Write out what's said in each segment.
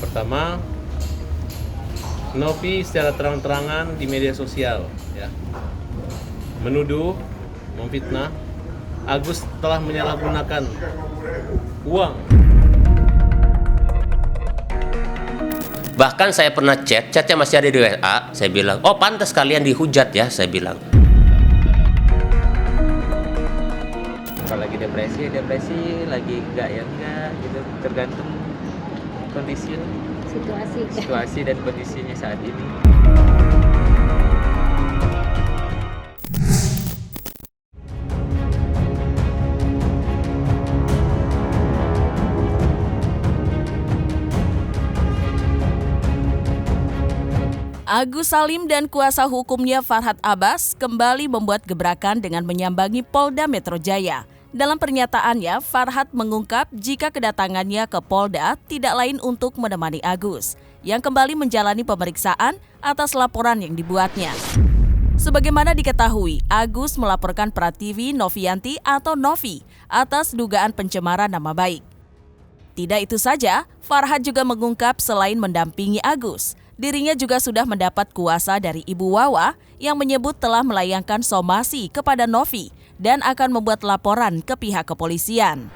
Pertama, Novi secara terang-terangan di media sosial menuduh, memfitnah Agus telah menyalahgunakan uang. Bahkan saya pernah chatnya masih ada di WA. Saya bilang, oh pantas kalian dihujat ya, saya bilang. Kalau lagi depresi, lagi enggak ya enggak gitu, tergantung kondisi, situasi dan kondisinya saat ini. Agus Salim dan kuasa hukumnya Farhad Abbas kembali membuat gebrakan dengan menyambangi Polda Metro Jaya. Dalam pernyataannya, Farhad mengungkap jika kedatangannya ke Polda tidak lain untuk menemani Agus, yang kembali menjalani pemeriksaan atas laporan yang dibuatnya. Sebagaimana diketahui, Agus melaporkan Prativi Novianti atau Novi atas dugaan pencemaran nama baik. Tidak itu saja, Farhad juga mengungkap selain mendampingi Agus, dirinya juga sudah mendapat kuasa dari Ibu Wawa yang menyebut telah melayangkan somasi kepada Novi dan akan membuat laporan ke pihak kepolisian.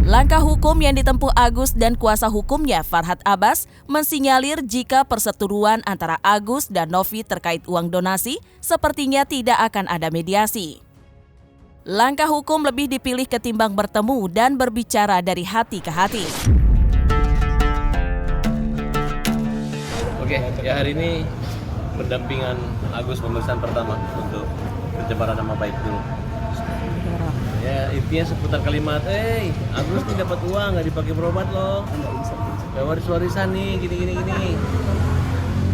Langkah hukum yang ditempuh Agus dan kuasa hukumnya Farhad Abbas mensinyalir jika perseteruan antara Agus dan Novi terkait uang donasi sepertinya tidak akan ada mediasi. Langkah hukum lebih dipilih ketimbang bertemu dan berbicara dari hati ke hati. Oke, ya hari ini pendampingan Agus pemeriksaan pertama untuk pencemaran nama baik dulu. Ya intinya seputar kalimat, Agus nih dapat uang nggak dipakai berobat loh, ya waris-warisan nih gini.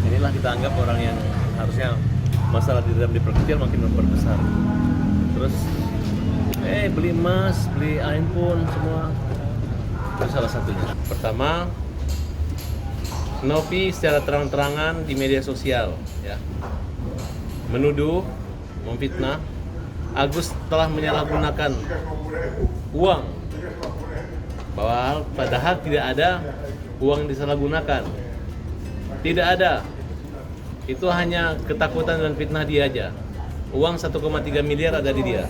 Inilah kita anggap orang yang harusnya masalah di dalam diperkecil makin memperbesar. Terus, beli emas, beli handphone semua, itu salah satunya. Pertama, Novi secara terang-terangan di media sosial menuduh, memfitnah Agus telah menyalahgunakan uang, padahal tidak ada uang yang disalahgunakan, tidak ada, itu hanya ketakutan dan fitnah dia aja. Uang 1,3 miliar ada di dia,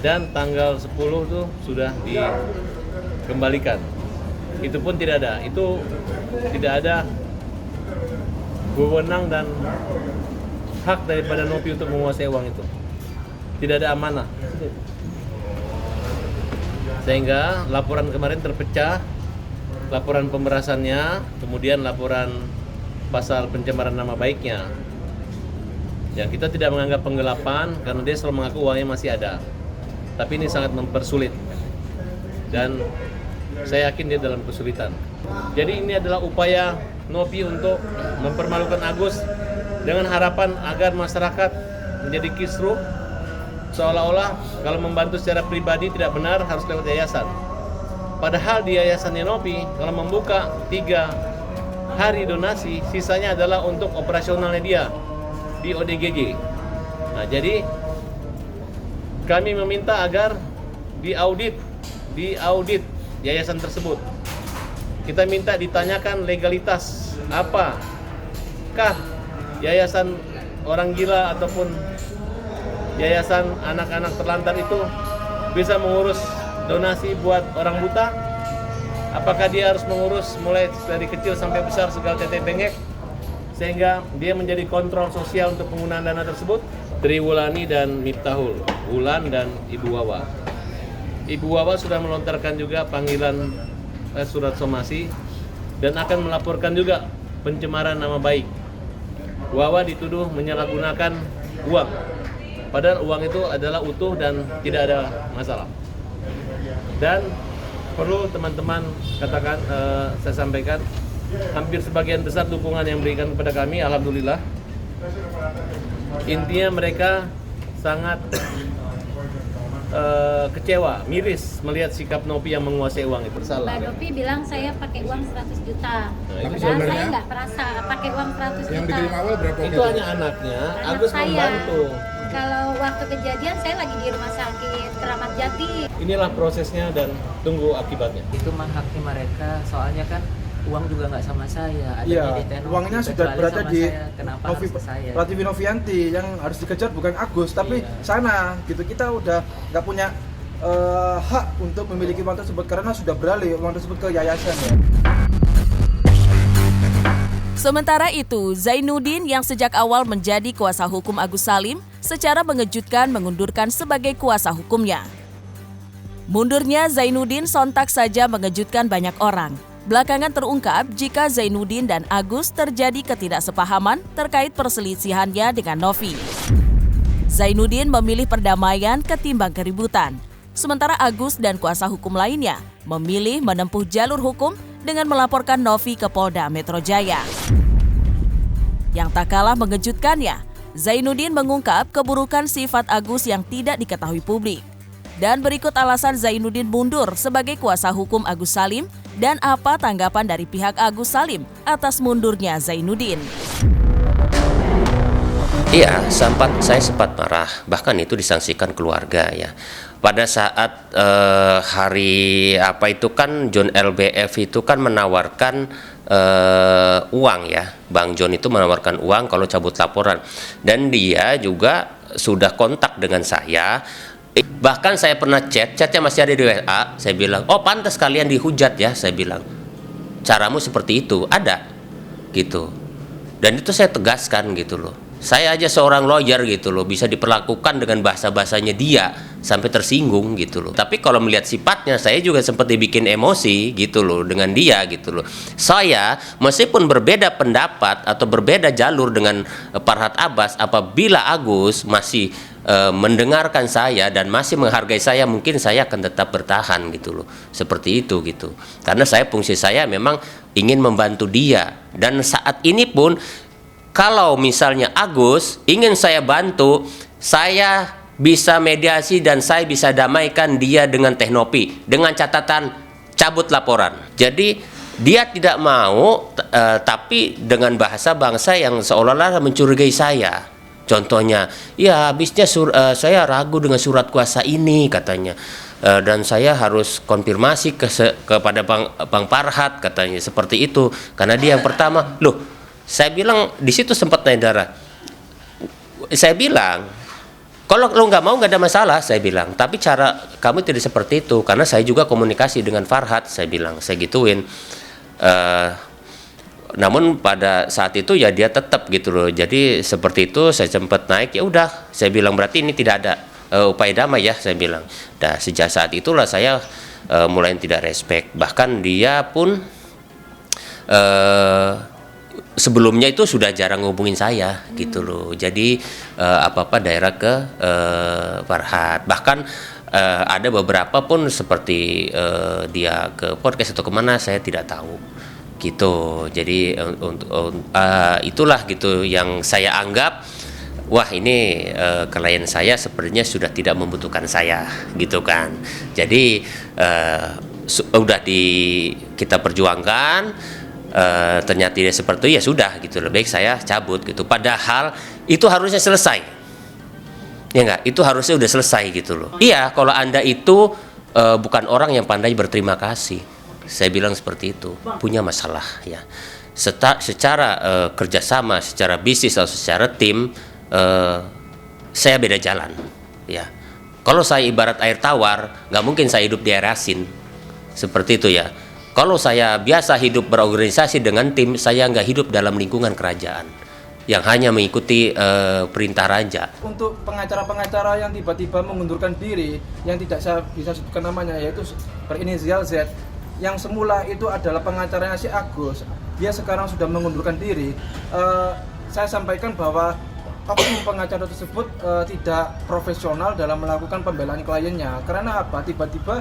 dan tanggal 10 tuh sudah dikembalikan. Itu pun tidak ada, itu tidak ada wewenang dan hak daripada Novi untuk menguasai uang itu. Tidak ada amanah. Sehingga laporan kemarin terpecah, laporan pemerasannya, kemudian laporan pasal pencemaran nama baiknya. Ya, kita tidak menganggap penggelapan karena dia selalu mengaku uangnya masih ada. Tapi ini sangat mempersulit. Dan saya yakin dia dalam kesulitan. Jadi ini adalah upaya Novi untuk mempermalukan Agus dengan harapan agar masyarakat menjadi kisruh, seolah-olah kalau membantu secara pribadi tidak benar harus lewat yayasan. Padahal di yayasannya Novi kalau membuka 3 hari donasi, sisanya adalah untuk operasionalnya dia di ODGJ. Nah, jadi kami meminta agar diaudit yayasan tersebut. Kita minta ditanyakan legalitas apakah yayasan orang gila ataupun yayasan anak-anak terlantar itu bisa mengurus donasi buat orang buta. Apakah dia harus mengurus mulai dari kecil sampai besar segala tetek bengek sehingga dia menjadi kontrol sosial untuk penggunaan dana tersebut. Triwulani dan Miftahul, Wulan dan Ibu Wawa. Ibu Wawa sudah melontarkan juga panggilan surat somasi dan akan melaporkan juga pencemaran nama baik. Wawa dituduh menyalahgunakan uang, padahal uang itu adalah utuh dan tidak ada masalah. Dan perlu teman-teman katakan, saya sampaikan, hampir sebagian besar dukungan yang diberikan kepada kami, alhamdulillah. Intinya mereka sangat kecewa, miris melihat sikap Novi yang menguasai uang itu. Salah. Mbak Novi bilang saya pakai uang 100 juta. Itu Padahal saya nggak merasa pakai uang 100 Yang juta. diterima awal berapa? Itu hanya anaknya, Anak Agus saya. membantu. Kalau waktu kejadian saya lagi di rumah sakit Keramat Jati. Inilah prosesnya dan tunggu akibatnya. Itu mah haknya mereka, soalnya kan uang juga nggak sama saya, ada Iya, di Tenovi, uangnya sudah kecuali berada sama di saya. Kenapa harus ke saya? Prativi Novianti. Yang harus dikejar bukan Agus, tapi Iya. sana gitu. Kita udah nggak punya hak untuk memiliki uang tersebut karena sudah beralih uang tersebut ke yayasan ya. Sementara itu, Zainuddin yang sejak awal menjadi kuasa hukum Agus Salim secara mengejutkan mengundurkan sebagai kuasa hukumnya. Mundurnya Zainuddin sontak saja mengejutkan banyak orang. Belakangan terungkap jika Zainuddin dan Agus terjadi ketidaksepahaman terkait perselisihannya dengan Novi. Zainuddin memilih perdamaian ketimbang keributan. Sementara Agus dan kuasa hukum lainnya memilih menempuh jalur hukum dengan melaporkan Novi ke Polda Metro Jaya. Yang tak kalah mengejutkannya, Zainuddin mengungkap keburukan sifat Agus yang tidak diketahui publik. Dan berikut alasan Zainuddin mundur sebagai kuasa hukum Agus Salim dan apa tanggapan dari pihak Agus Salim atas mundurnya Zainuddin. Iya, saya sempat marah, bahkan itu disangsikan keluarga ya. Pada saat hari apa itu kan John LBF itu kan menawarkan uang ya, Bang John itu menawarkan uang kalau cabut laporan, dan dia juga sudah kontak dengan saya. Bahkan saya pernah chatnya masih ada di WA. Saya bilang, oh pantas kalian dihujat ya, saya bilang. Caramu seperti itu, ada gitu. Dan itu saya tegaskan gitu loh. Saya aja seorang lawyer gitu loh, bisa diperlakukan dengan bahasa-bahasanya dia sampai tersinggung gitu loh. Tapi kalau melihat sifatnya, saya juga sempat dibikin emosi gitu loh dengan dia gitu loh. Saya meskipun berbeda pendapat atau berbeda jalur dengan Farhad Abbas, apabila Agus masih mendengarkan saya dan masih menghargai saya, mungkin saya akan tetap bertahan gitu loh, seperti itu gitu. Karena fungsi saya memang ingin membantu dia, dan saat ini pun kalau misalnya Agus ingin saya bantu, saya bisa mediasi dan saya bisa damaikan dia dengan Tenovi dengan catatan cabut laporan. Jadi dia tidak mau, tapi dengan bahasa bangsa yang seolah-olah mencurigai saya. Contohnya, ya habisnya saya ragu dengan surat kuasa ini katanya, dan saya harus konfirmasi kepada Bang Farhad katanya, seperti itu. Karena dia yang pertama, loh, saya bilang di situ sempat naik darah. Saya bilang, kalau lo nggak mau nggak ada masalah, saya bilang. Tapi cara kamu tidak seperti itu, karena saya juga komunikasi dengan Farhad, saya bilang, saya gituin. Namun pada saat itu ya dia tetap gitu loh. Jadi seperti itu saya sempat naik, ya udah saya bilang berarti ini tidak ada upaya damai ya, saya bilang. Nah sejak saat itulah saya mulai tidak respect. Bahkan dia pun sebelumnya itu sudah jarang ngubungin saya gitu loh. Jadi apa-apa daerah ke Farhad. Bahkan ada beberapa pun seperti dia ke podcast atau kemana saya tidak tahu gitu. Jadi itulah gitu yang saya anggap, wah ini klien saya sepertinya sudah tidak membutuhkan saya gitu kan. Jadi udah kita perjuangkan, ternyata tidak seperti itu, ya sudah gitu, lebih baik saya cabut gitu. Padahal itu harusnya selesai, ya enggak, itu harusnya udah selesai gitu loh. Iya, kalau Anda itu bukan orang yang pandai berterima kasih, saya bilang seperti itu, punya masalah ya. Secara kerjasama, secara bisnis atau secara tim, saya beda jalan ya. Kalau saya ibarat air tawar, nggak mungkin saya hidup di air asin, seperti itu ya. Kalau saya biasa hidup berorganisasi dengan tim, saya nggak hidup dalam lingkungan kerajaan yang hanya mengikuti perintah raja. Untuk pengacara-pengacara yang tiba-tiba mengundurkan diri, yang tidak saya bisa sebutkan namanya, yaitu berinisial Z, yang semula itu adalah pengacaranya si Agus, dia sekarang sudah mengundurkan diri. Saya sampaikan bahwa oknum pengacara tersebut tidak profesional dalam melakukan pembelaan kliennya. Karena apa? Tiba-tiba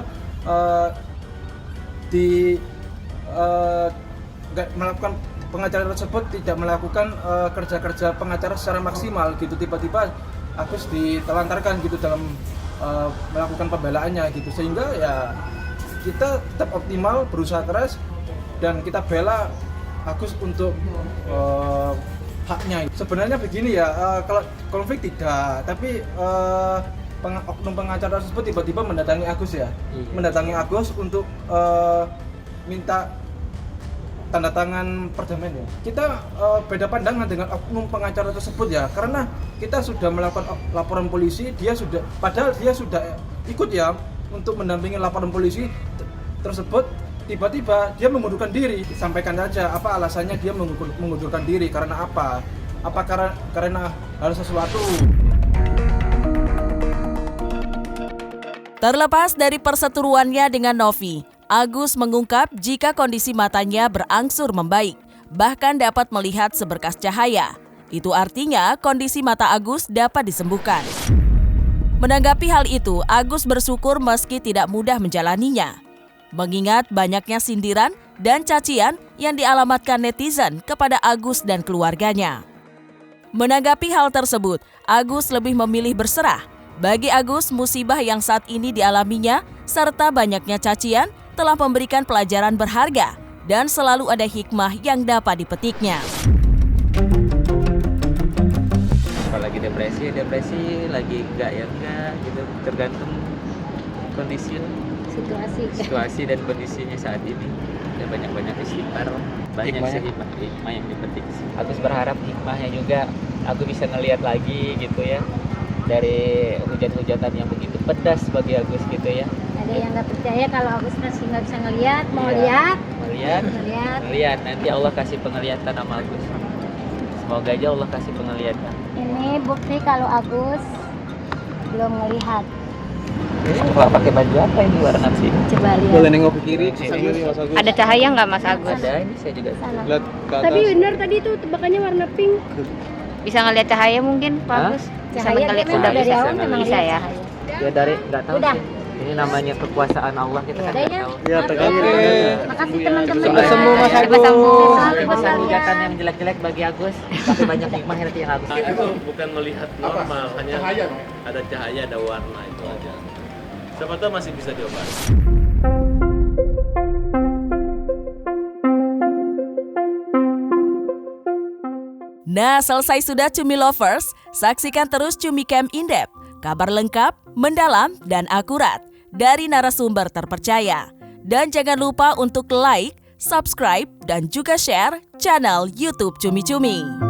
melakukan pengacara tersebut tidak melakukan kerja-kerja pengacara secara maksimal gitu. Tiba-tiba Agus ditelantarkan gitu dalam melakukan pembelaannya gitu, sehingga ya kita tetap optimal, berusaha keras, dan kita bela Agus untuk haknya. Sebenarnya begini ya, kalau konflik tidak, tapi oknum pengacara tersebut tiba-tiba mendatangi Agus ya, mendatangi Agus untuk minta tanda tangan perdamaian ya. Kita beda pandangan dengan oknum pengacara tersebut ya, karena kita sudah melakukan laporan polisi, padahal dia sudah ikut ya untuk mendampingi laporan polisi tersebut. Tiba-tiba dia mengundurkan diri. Sampaikan saja apa alasannya dia mengundurkan diri, karena apa? Apa karena hal sesuatu? Terlepas dari perseteruannya dengan Novi, Agus mengungkap jika kondisi matanya berangsur membaik, bahkan dapat melihat seberkas cahaya. Itu artinya kondisi mata Agus dapat disembuhkan. Menanggapi hal itu, Agus bersyukur meski tidak mudah menjalaninya, mengingat banyaknya sindiran dan cacian yang dialamatkan netizen kepada Agus dan keluarganya. Menanggapi hal tersebut, Agus lebih memilih berserah. Bagi Agus, musibah yang saat ini dialaminya serta banyaknya cacian telah memberikan pelajaran berharga dan selalu ada hikmah yang dapat dipetiknya. Apalagi depresi lagi enggak ya enggak gitu, tergantung kondisi, situasi dan kondisinya saat ini. Ya banyak istighfar, banyak sih hikmah yang dipetik. Aku berharap hikmahnya juga aku bisa ngelihat lagi gitu ya, dari hujan-hujatan yang begitu pedas bagi Agus gitu ya. Ada yang nggak percaya kalau Agus masih nggak bisa ngelihat, mau Iya, lihat nanti Allah kasih penglihatan sama Agus. Semoga aja Allah kasih penglihatan. Ini bukti kalau Agus belum melihat. Coba pakai baju apa ini warna sih? Coba lihat. Boleh nengok ke kiri, Ada cahaya nggak Mas Agus? Ada, ini saya juga. Sana. lihat ke atas. Tapi benar tadi tuh tebakannya warna pink. Bisa ngelihat cahaya mungkin Pak Hah? Agus? Bisa Cahaya ngelihat memang udah dari bisa awal memang bisa lihat ya. cahaya. Ya dari nggak tahu Udah. sih. Ini namanya kekuasaan Allah, kita kan Udah nggak ya. tahu. Ya, Makasih teman-teman. Cepat sembuh, Mas Cepat sembuh. Masa hujatan yang jelek-jelek bagi Agus, tapi banyak hikmah nanti yang Agus. Itu bukan melihat normal, hanya ada cahaya, ada warna, itu aja. Siapa tahu masih bisa diobati. Nah, selesai sudah Cumi Lovers, saksikan terus Cumi Camp In-Depth, kabar lengkap, mendalam, dan akurat dari narasumber terpercaya. Dan jangan lupa untuk like, subscribe, dan juga share channel YouTube Cumi Cumi.